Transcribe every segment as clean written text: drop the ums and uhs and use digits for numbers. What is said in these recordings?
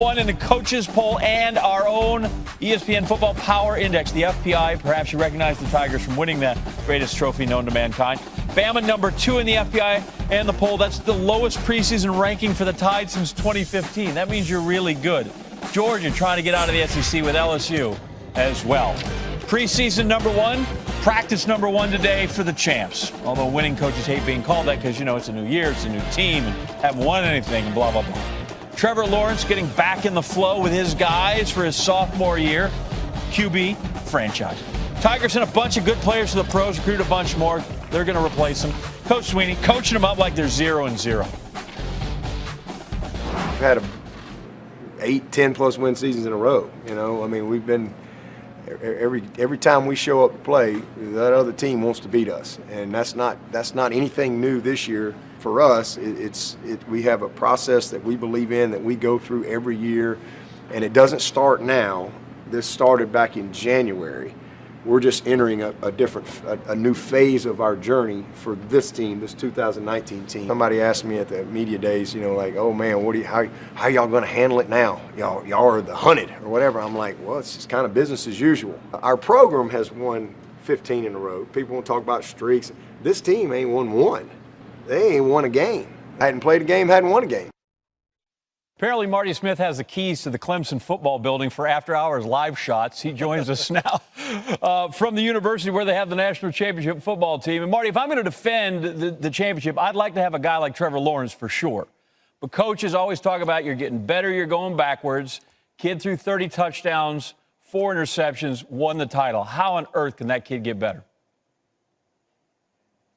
One in the coaches poll and our own ESPN Football Power Index, the FPI. Perhaps you recognize the Tigers from winning the greatest trophy known to mankind. Bama number 2 in the FPI and the poll. That's the lowest preseason ranking for the Tide since 2015. That means you're really good. Georgia trying to get out of the SEC with LSU as well. Preseason number 1, practice number 1 today for the champs. Although winning coaches hate being called that because, you know, it's a new year, it's a new team, and haven't won anything, blah, blah, blah. Trevor Lawrence getting back in the flow with his guys for his sophomore year. QB franchise. Tigers sent a bunch of good players to the pros, recruited a bunch more. They're going to replace them. Coach Sweeney coaching them up like they're 0-0. We've had 8, 10+ win seasons in a row. You know, I mean, we've been every time we show up to play, that other team wants to beat us, and that's not anything new this year. For us, we have a process that we believe in, that we go through every year, and it doesn't start now. This started back in January. We're just entering a new phase of our journey for this team, this 2019 team. Somebody asked me at the media days, you know, like, oh man, how y'all going to handle it now? Y'all are the hunted or whatever. I'm like, well, it's just kind of business as usual. Our program has won 15 in a row. People want to talk about streaks. This team ain't won one. They ain't won a game. Hadn't played a game, hadn't won a game. Apparently, Marty Smith has the keys to the Clemson football building for after-hours live shots. He joins us now from the university where they have the national championship football team. And, Marty, if I'm going to defend the championship, I'd like to have a guy like Trevor Lawrence for sure. But coaches always talk about you're getting better, you're going backwards. Kid threw 30 touchdowns, 4 interceptions, won the title. How on earth can that kid get better?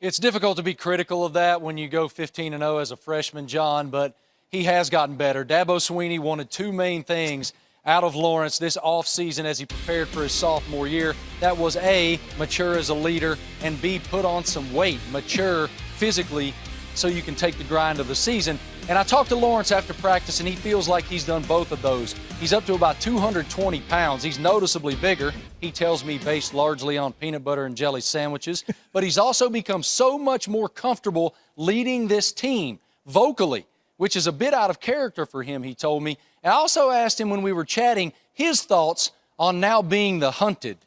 It's difficult to be critical of that when you go 15-0 as a freshman, John, but he has gotten better. Dabo Swinney wanted 2 main things out of Lawrence this offseason as he prepared for his sophomore year. That was A, mature as a leader, and B, put on some weight, mature physically so you can take the grind of the season. And I talked to Lawrence after practice, and he feels like he's done both of those. He's up to about 220 pounds. He's noticeably bigger, he tells me, based largely on peanut butter and jelly sandwiches. But he's also become so much more comfortable leading this team vocally, which is a bit out of character for him, he told me. And I also asked him when we were chatting his thoughts on now being the hunted.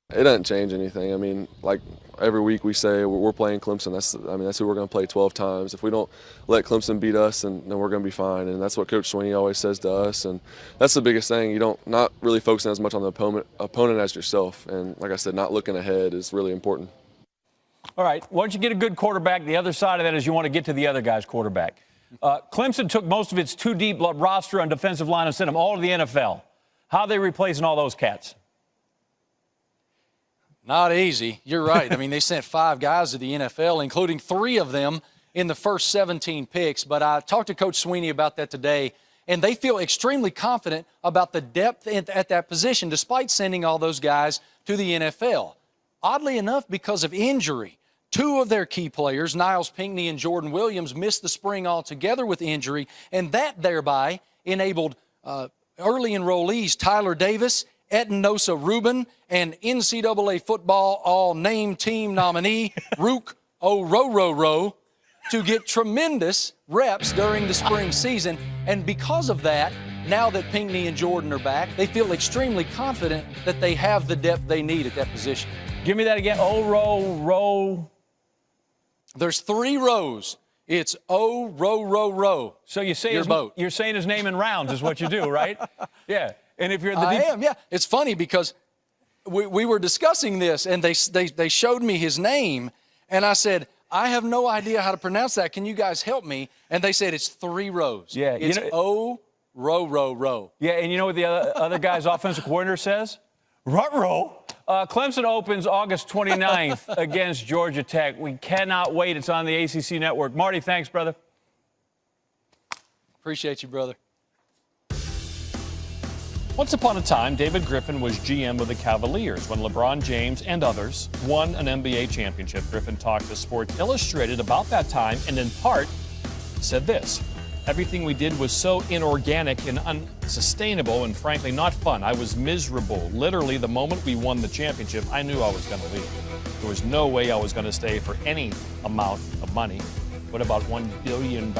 It doesn't change anything. I mean, like every week we say we're playing Clemson. That's who we're going to play 12 times. If we don't let Clemson beat us, then we're going to be fine. And that's what Coach Swinney always says to us. And that's the biggest thing. Not really focusing as much on the opponent as yourself. And like I said, not looking ahead is really important. All right. Once you get a good quarterback, the other side of that is you want to get to the other guy's quarterback. Clemson took most of its 2-deep roster on defensive line and sent them all to the NFL. How are they replacing all those cats? Not easy. You're right. I mean, they sent 5 guys to the NFL, including 3 of them in the first 17 picks. But I talked to Coach Swinney about that today, and they feel extremely confident about the depth at that position, despite sending all those guys to the NFL. Oddly enough, because of injury, 2 of their key players, Niles Pinckney and Jordan Williams, missed the spring altogether with injury, and that thereby enabled early enrollees Tyler Davis, Etinosa Rubin, and NCAA football all-name team nominee Rook O'Rororo to get tremendous reps during the spring season. And because of that, now that Pinckney and Jordan are back, they feel extremely confident that they have the depth they need at that position. Give me that again. O'Rororo. There's 3 rows. It's O'Rororo. So you're saying his name in rounds is what you do, right? Yeah. And if you're the I am, yeah. It's funny because we were discussing this, and they showed me his name, and I said, I have no idea how to pronounce that. Can you guys help me? And they said it's 3 rows. Yeah. It's O-Ro-Ro-Ro. Yeah, and you know what the other guy's offensive coordinator says? Ruh-roh. Clemson opens August 29th against Georgia Tech. We cannot wait. It's on the ACC Network. Marty, thanks, brother. Appreciate you, brother. Once upon a time, David Griffin was GM of the Cavaliers when LeBron James and others won an NBA championship. Griffin talked to Sports Illustrated about that time and in part said this: "Everything we did was so inorganic and unsustainable and frankly not fun. I was miserable. Literally, the moment we won the championship, I knew I was going to leave. There was no way I was going to stay for any amount of money. What about $1 billion?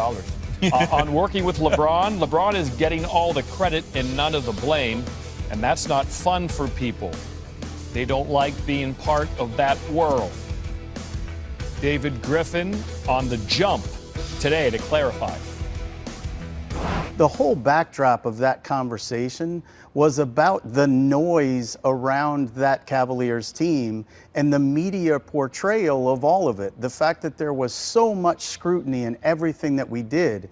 On working with LeBron, LeBron is getting all the credit and none of the blame, and that's not fun for people. They don't like being part of that world. David Griffin on the jump today to clarify. The whole backdrop of that conversation was about the noise around that Cavaliers team and the media portrayal of all of it. The fact that there was so much scrutiny in everything that we did.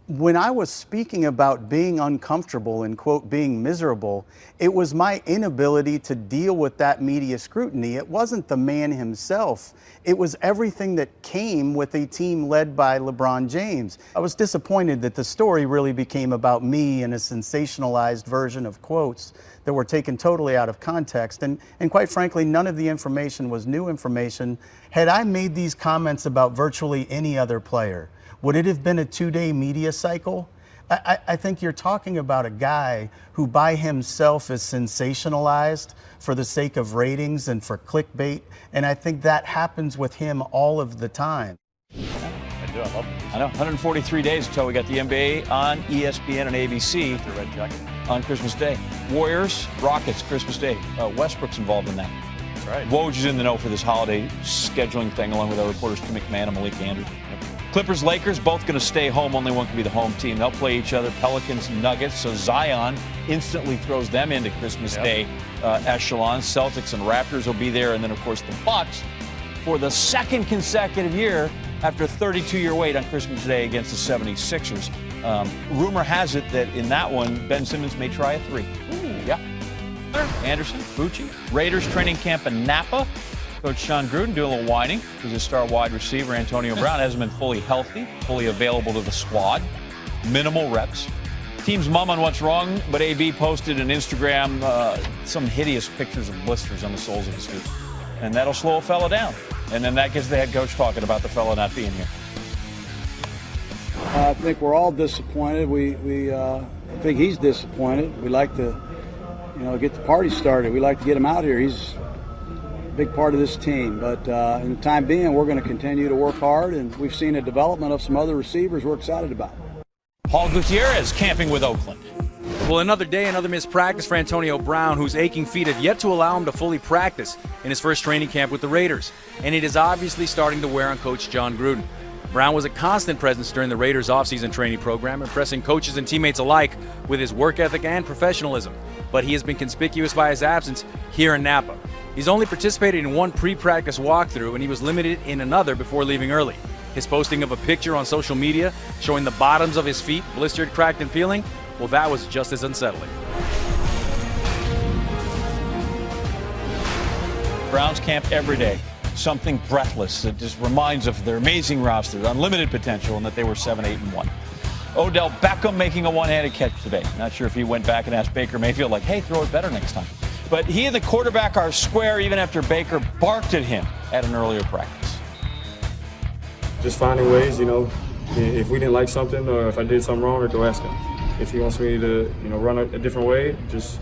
When I was speaking about being uncomfortable and, quote, being miserable, it was my inability to deal with that media scrutiny. It wasn't the man himself. It was everything that came with a team led by LeBron James. I was disappointed that the story really became about me and a sensationalized version of quotes that were taken totally out of context. And quite frankly, none of the information was new information. Had I made these comments about virtually any other player, would it have been a 2-day media cycle? I think you're talking about a guy who by himself is sensationalized for the sake of ratings and for clickbait, and I think that happens with him all of the time. I do. I love it. I know. 143 days until we got the NBA on ESPN and ABC The red jacket. on Christmas Day. Warriors, Rockets, Christmas Day. Westbrook's involved in that. That's right. Woj is in the know for this holiday scheduling thing, along with our reporters Kim McMahon and Malik Andrews. Clippers, Lakers, both going to stay home. Only one can be the home team. They'll play each other. Pelicans, Nuggets. So Zion instantly throws them into Christmas Day echelon. Celtics and Raptors will be there. And then, of course, the Bucks for the second consecutive year after a 32-year wait on Christmas Day against the 76ers. Rumor has it that in that one, Ben Simmons may try a three. Yeah. Anderson, Bucci. Raiders training camp in Napa. Coach Sean Gruden doing a little whining because his star wide receiver, Antonio Brown, hasn't been fully healthy, fully available to the squad. Minimal reps. Team's mum on what's wrong, but AB posted on Instagram some hideous pictures of blisters on the soles of his feet. And that'll slow a fella down. And then that gets the head coach talking about the fella not being here. I think we're all disappointed. We think he's disappointed. We like to, get the party started. We like to get him out here. He's big part of this team, but in the time being, we're going to continue to work hard, and we've seen a development of some other receivers we're excited about. Paul Gutierrez camping with Oakland. Well, another day, another missed practice for Antonio Brown, whose aching feet have yet to allow him to fully practice in his first training camp with the Raiders, and it is obviously starting to wear on Coach John Gruden. Brown was a constant presence during the Raiders' offseason training program, impressing coaches and teammates alike with his work ethic and professionalism, but he has been conspicuous by his absence here in Napa. He's only participated in one pre-practice walkthrough, and he was limited in another before leaving early. His posting of a picture on social media showing the bottoms of his feet blistered, cracked, and peeling, well, that was just as unsettling. Browns camp every day. Something breathless that just reminds of their amazing roster, unlimited potential, and that they were 7-8-1. Odell Beckham making a one-handed catch today. Not sure if he went back and asked Baker Mayfield, like, hey, throw it better next time. But he and the quarterback are square even after Baker barked at him at an earlier practice. Just finding ways, if we didn't like something or if I did something wrong, or go ask him. If he wants me to, run a different way,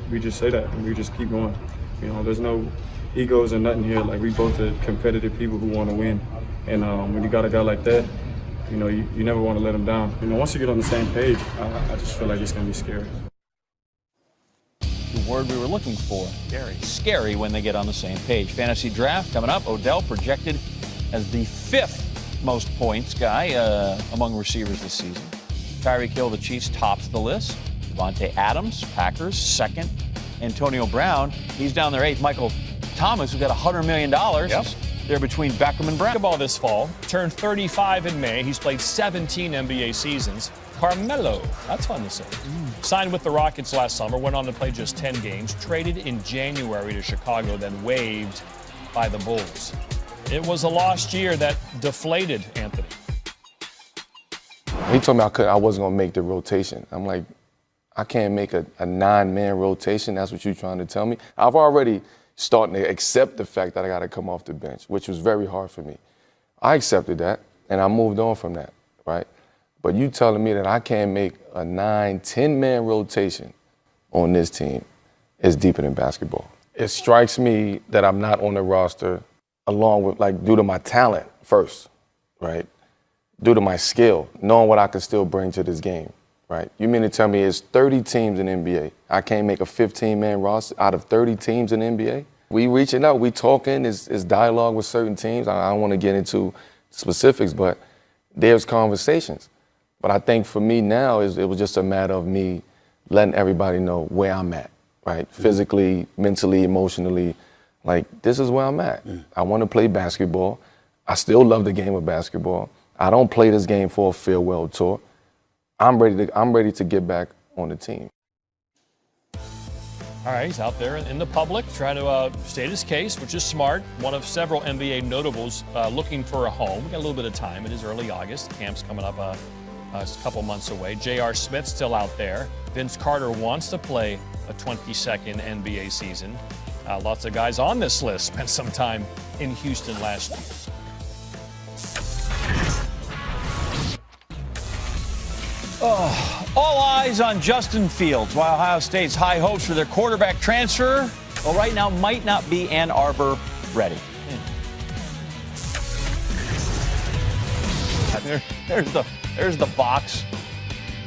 we just say that and we just keep going. There's no egos or nothing here. Like, we both are competitive people who want to win. And when you got a guy like that, you never want to let him down. Once you get on the same page, I just feel like it's going to be scary. The word we were looking for. Scary. Scary when they get on the same page. Fantasy draft coming up. Odell projected as the 5th most points guy among receivers this season. Tyreek Hill, the Chiefs, tops the list. Devontae Adams, Packers, 2nd. Antonio Brown, he's down there 8th. Michael Thomas, who got $100 million. Yep. They're between Beckham and Brown. Basketball this fall, turned 35 in May. He's played 17 NBA seasons. Carmelo, that's fun to say. Signed with the Rockets last summer, went on to play just 10 games, traded in January to Chicago, then waived by the Bulls. It was a lost year that deflated Anthony. He told me I wasn't going to make the rotation. I'm like, I can't make a 9-man rotation. That's what you're trying to tell me? I've already started to accept the fact that I got to come off the bench, which was very hard for me. I accepted that, and I moved on from that, right? But you telling me that I can't make a 9, 10-man rotation on this team is deeper than basketball. It strikes me that I'm not on the roster along with, due to my talent first, right? due to my skill, knowing what I can still bring to this game, right? You mean to tell me it's 30 teams in the NBA? I can't make a 15-man roster out of 30 teams in the NBA? We reaching out, we talking, is dialogue with certain teams. I don't want to get into specifics, but there's conversations. But I think for me now, it was just a matter of me letting everybody know where I'm at, right? Physically, mentally, emotionally. Like, this is where I'm at. I want to play basketball. I still love the game of basketball. I don't play this game for a farewell tour. I'm ready to get back on the team. All right, he's out there in the public trying to state his case, which is smart. One of several NBA notables looking for a home. We got a little bit of time. It is early August. Camp's coming up a couple months away. J.R. Smith's still out there. Vince Carter wants to play a 22nd NBA season. Lots of guys on this list spent some time in Houston last year. All eyes on Justin Fields, while Ohio State's high hopes for their quarterback transfer, well, right now might not be Ann Arbor ready. There's the box.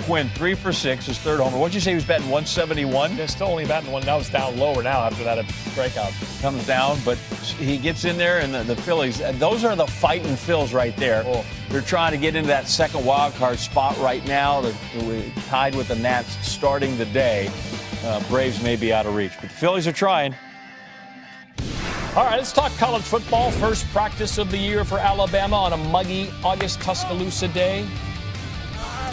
Quinn, 3 for 6, his third homer. What'd you say he was batting 171? They're still only batting one. Now it's down lower now after that strikeout. Comes down, but he gets in there, and the Phillies, those are the fighting Phils right there. Oh. They're trying to get into that second wild card spot right now. They're tied with the Nats starting the day. Braves may be out of reach, but the Phillies are trying. All right, let's talk college football. First practice of the year for Alabama on a muggy August Tuscaloosa day.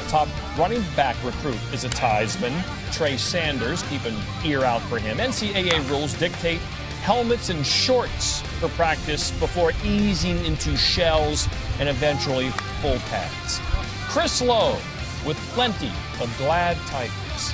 Top running back recruit is a Theismann, Trey Sanders. Keep an ear out for him. NCAA rules dictate helmets and shorts for practice before easing into shells and eventually full pads. Chris Lowe with plenty of glad tidings.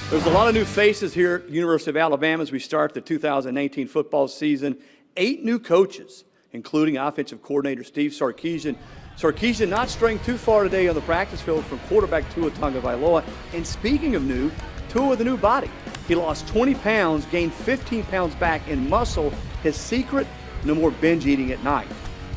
There's a lot of new faces here at University of Alabama as we start the 2018 football season. 8 new coaches, including offensive coordinator Steve Sarkisian. Sarkisian not straying too far today on the practice field from quarterback Tua Tagovailoa. And speaking of new, Tua with a new body. He lost 20 pounds, gained 15 pounds back in muscle. His secret, no more binge eating at night.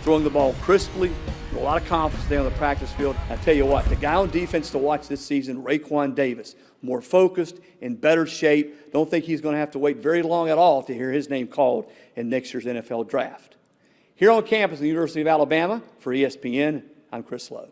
Throwing the ball crisply, with a lot of confidence there on the practice field. I tell you what, the guy on defense to watch this season, Raekwon Davis, more focused, in better shape. Don't think he's going to have to wait very long at all to hear his name called in next year's NFL draft. Here on campus at the University of Alabama, for ESPN, I'm Chris Lowe.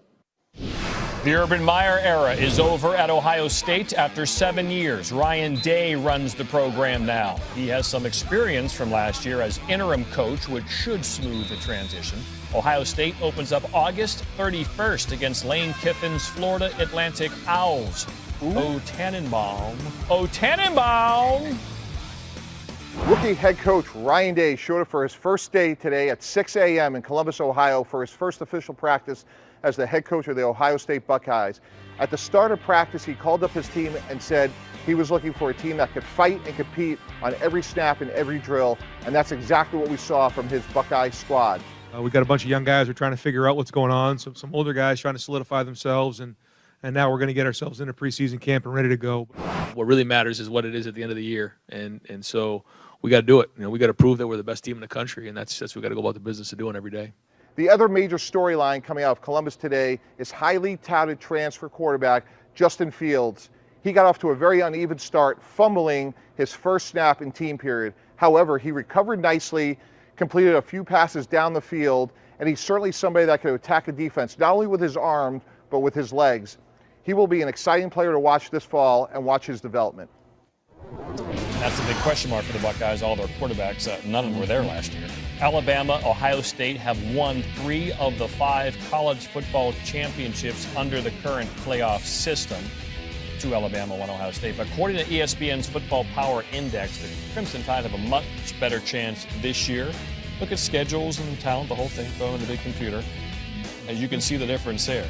The Urban Meyer era is over at Ohio State after 7 years. Ryan Day runs the program now. He has some experience from last year as interim coach, which should smooth the transition. Ohio State opens up August 31st against Lane Kiffin's Florida Atlantic Owls. Oh, Tannenbaum. Oh, Tannenbaum! Rookie head coach Ryan Day showed up for his first day today at 6 a.m. in Columbus, Ohio for his first official practice as the head coach of the Ohio State Buckeyes. At the start of practice, he called up his team and said he was looking for a team that could fight and compete on every snap and every drill, and that's exactly what we saw from his Buckeye squad. We got a bunch of young guys who are trying to figure out what's going on, some older guys trying to solidify themselves, and now we're going to get ourselves into preseason camp and ready to go. What really matters is what it is at the end of the year, and so we got to do it. You know, we got to prove that we're the best team in the country, and that's what we got to go about the business of doing every day. The other major storyline coming out of Columbus today is highly touted transfer quarterback Justin Fields. He got off to a very uneven start, fumbling his first snap in team period. However, he recovered nicely, completed a few passes down the field, and he's certainly somebody that could attack a defense, not only with his arm, but with his legs. He will be an exciting player to watch this fall and watch his development. That's a big question mark for the Buckeyes. All their quarterbacks, none of them were there last year. Alabama, Ohio State have won 3 of the 5 college football championships under the current playoff system. 2 Alabama, 1 Ohio State. But according to ESPN's Football Power Index, the Crimson Tide have a much better chance this year. Look at schedules and talent, the whole thing, throw in the big computer, and you can see the difference there.